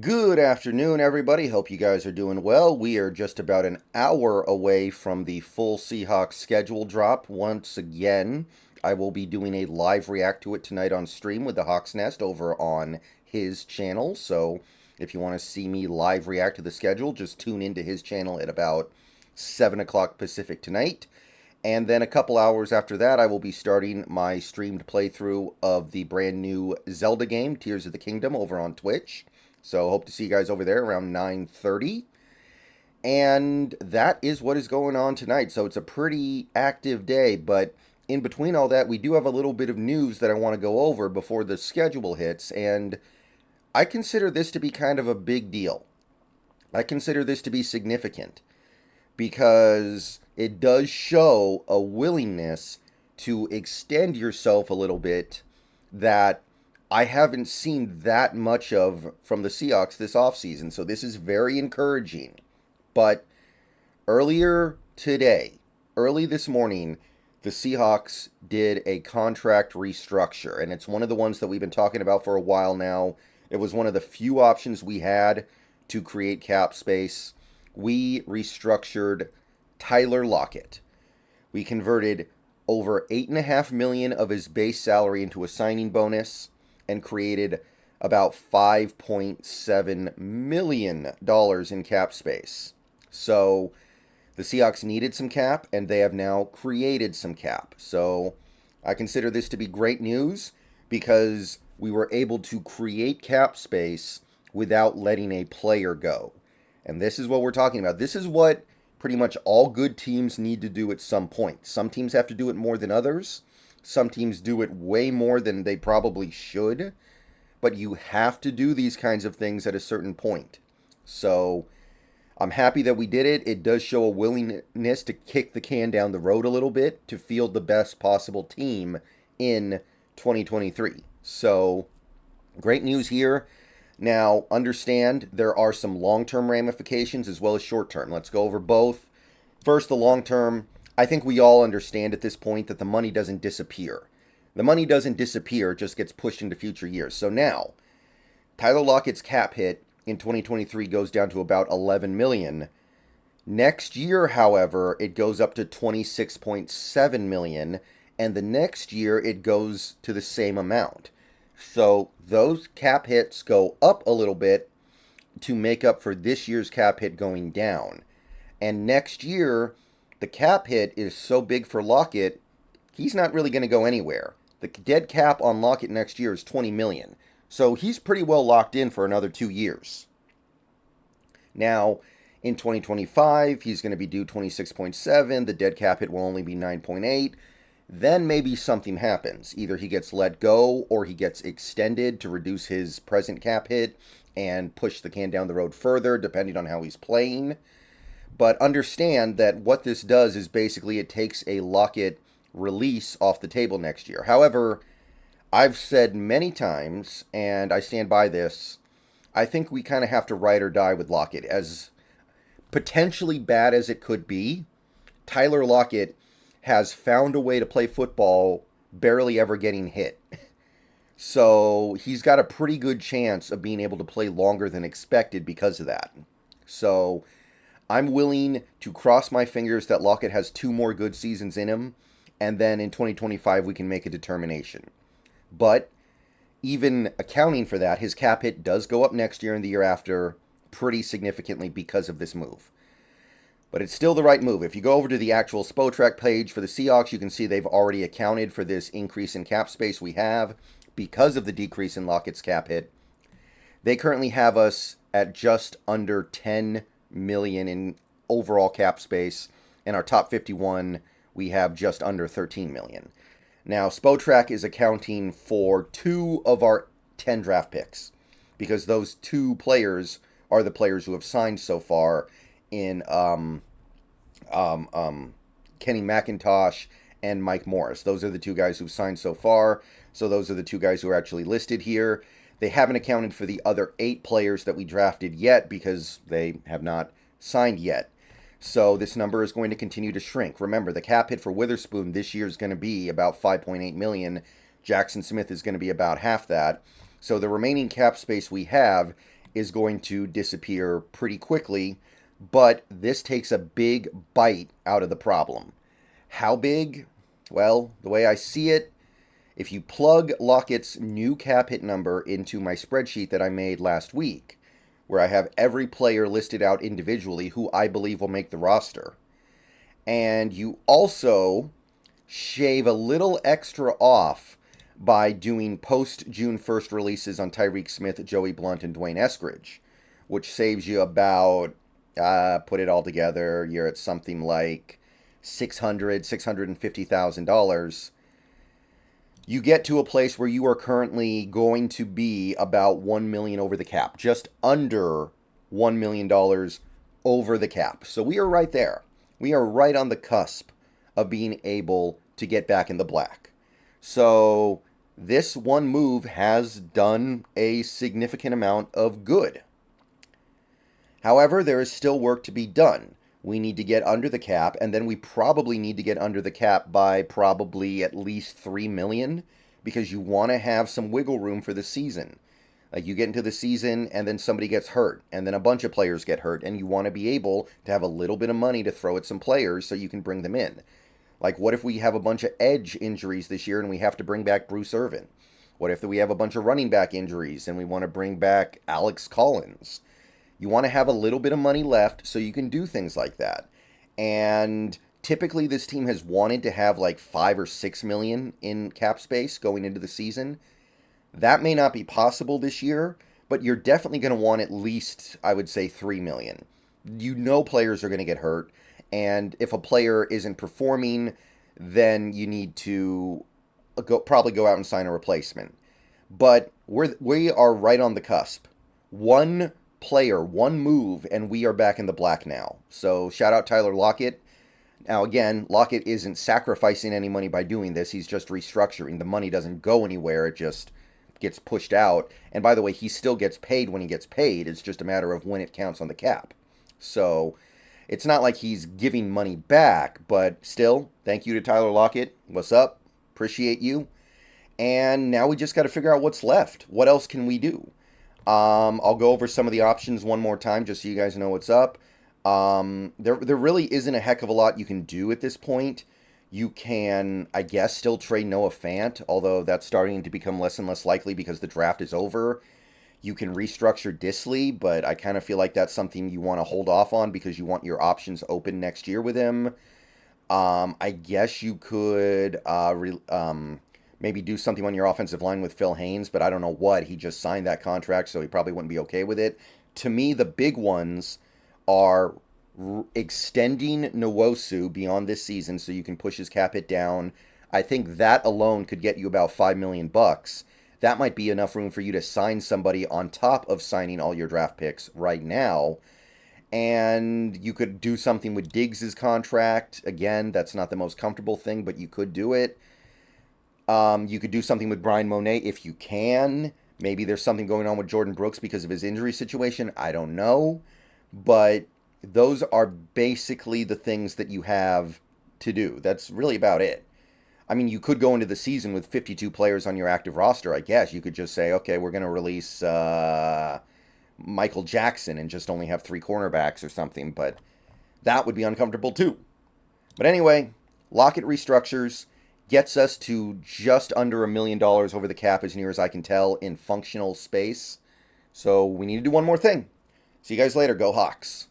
Good afternoon, everybody. Hope you guys are doing well. We are just about an hour away from the full Seahawks schedule drop. Once again, I will be doing a live react to it tonight on stream with the Hawks Nest over on his channel. So if you want to see me live react to the schedule, just tune into his channel at about 7 o'clock Pacific tonight. And then a couple hours after that, I will be starting my streamed playthrough of the brand new Zelda game, Tears of the Kingdom, over on Twitch. So hope to see you guys over there around 9:30. And that is what is going on tonight. So it's a pretty active day, but in between all that, we do have a little bit of news that I want to go over before the schedule hits, and I consider this to be kind of a big deal. I consider this to be significant because it does show a willingness to extend yourself a little bit that I haven't seen that much of from the Seahawks this offseason. So this is very encouraging. But earlier today, early this morning, the Seahawks did a contract restructure. And it's one of the ones that we've been talking about for a while now. It was one of the few options we had to create cap space. We restructured Tyler Lockett. We converted over $8.5 million of his base salary into a signing bonus and created about $5.7 million in cap space. So the Seahawks needed some cap, and they have now created some cap. So I consider this to be great news because we were able to create cap space without letting a player go. And this is what we're talking about. This is what pretty much all good teams need to do at some point. Some teams have to do it more than others. Some teams do it way more than they probably should, but you have to do these kinds of things at a certain point. So I'm happy that we did it. It does show a willingness to kick the can down the road a little bit to field the best possible team in 2023. So great news here. Now, understand there are some long-term ramifications as well as short-term. Let's go over both. First, the long-term. I think we all understand at this point that the money doesn't disappear. The money doesn't disappear, it just gets pushed into future years. So now, Tyler Lockett's cap hit in 2023 goes down to about $11 million. Next year, however, it goes up to $26.7 million, and the next year it goes to the same amount. So those cap hits go up a little bit to make up for this year's cap hit going down. And next year, the cap hit is so big for Lockett, he's not really going to go anywhere. The dead cap on Lockett next year is $20 million. So he's pretty well locked in for another 2 years. Now, in 2025, he's going to be due 26.7. The dead cap hit will only be 9.8. Then maybe something happens. Either he gets let go or he gets extended to reduce his present cap hit and push the can down the road further, depending on how he's playing. But understand that what this does is basically it takes a Lockett release off the table next year. However, I've said many times, and I stand by this, I think we kind of have to ride or die with Lockett. As potentially bad as it could be, Tyler Lockett has found a way to play football barely ever getting hit. So he's got a pretty good chance of being able to play longer than expected because of that. So I'm willing to cross my fingers that Lockett has 2 more good seasons in him, and then in 2025 we can make a determination. But even accounting for that, his cap hit does go up next year and the year after pretty significantly because of this move. But it's still the right move. If you go over to the actual Spotrac page for the Seahawks, you can see they've already accounted for this increase in cap space we have because of the decrease in Lockett's cap hit. They currently have us at just under $10 million in overall cap space, and our top 51 we have just under $13 million. Now, Spotrac is accounting for 2 of our 10 draft picks because those 2 players are the players who have signed so far in Kenny McIntosh and Mike Morris. Those are the 2 guys who've signed so far. So those are the 2 guys who are actually listed here. They haven't accounted for the other 8 players that we drafted yet because they have not signed yet. So this number is going to continue to shrink. Remember, the cap hit for Witherspoon this year is going to be about $5.8 million. Jackson Smith is going to be about half that. So the remaining cap space we have is going to disappear pretty quickly, but this takes a big bite out of the problem. How big? Well, the way I see it, if you plug Lockett's new cap hit number into my spreadsheet that I made last week, where I have every player listed out individually who I believe will make the roster, and you also shave a little extra off by doing post-June 1st releases on Tyreek Smith, Joey Blunt, and Dwayne Eskridge, which saves you about, put it all together, you're at something like $650,000. You get to a place where you are currently going to be about $1 million over the cap, just under $1 million over the cap. So we are right there. We are right on the cusp of being able to get back in the black. So this one move has done a significant amount of good. However, there is still work to be done. We need to get under the cap, and then we probably need to get under the cap by probably at least $3 million, because you want to have some wiggle room for the season. Like, you get into the season, and then somebody gets hurt, and then a bunch of players get hurt, and you want to be able to have a little bit of money to throw at some players so you can bring them in. Like, what if we have a bunch of edge injuries this year, and we have to bring back Bruce Irvin? What if we have a bunch of running back injuries, and we want to bring back Alex Collins? You want to have a little bit of money left so you can do things like that. And typically this team has wanted to have like 5 or 6 million in cap space going into the season. That may not be possible this year, but you're definitely going to want at least, I would say, 3 million. You know players are going to get hurt, and if a player isn't performing, then you need to probably go out and sign a replacement. But we are right on the cusp. One player, one move, and we are back in the black now. So shout out Tyler Lockett. Now again, Lockett isn't sacrificing any money by doing this. He's just restructuring. The money doesn't go anywhere. It just gets pushed out. And by the way, he still gets paid when he gets paid. It's just a matter of when it counts on the cap. So it's not like he's giving money back, but still, thank you to Tyler Lockett. What's up? Appreciate you. And now we just got to figure out what's left. What else can we do? I'll go over some of the options one more time just so you guys know what's up. There really isn't a heck of a lot you can do at this point. You can, I guess, still trade Noah Fant, although that's starting to become less and less likely because the draft is over. You can restructure Disley, but I kind of feel like that's something you want to hold off on because you want your options open next year with him. I guess you could maybe do something on your offensive line with Phil Haynes, but I don't know what. He just signed that contract, so he probably wouldn't be okay with it. To me, the big ones are extending Nwosu beyond this season so you can push his cap hit down. I think that alone could get you about $5 million. That might be enough room for you to sign somebody on top of signing all your draft picks right now. And you could do something with Diggs' contract. Again, that's not the most comfortable thing, but you could do it. You could do something with Brian Monet if you can. Maybe there's something going on with Jordan Brooks because of his injury situation. I don't know. But those are basically the things that you have to do. That's really about it. I mean, you could go into the season with 52 players on your active roster, I guess. You could just say, okay, we're going to release Michael Jackson and just only have 3 cornerbacks or something. But that would be uncomfortable too. But anyway, Lockett restructures. Gets us to just under $1 million over the cap as near as I can tell in functional space. So we need to do one more thing. See you guys later. Go Hawks.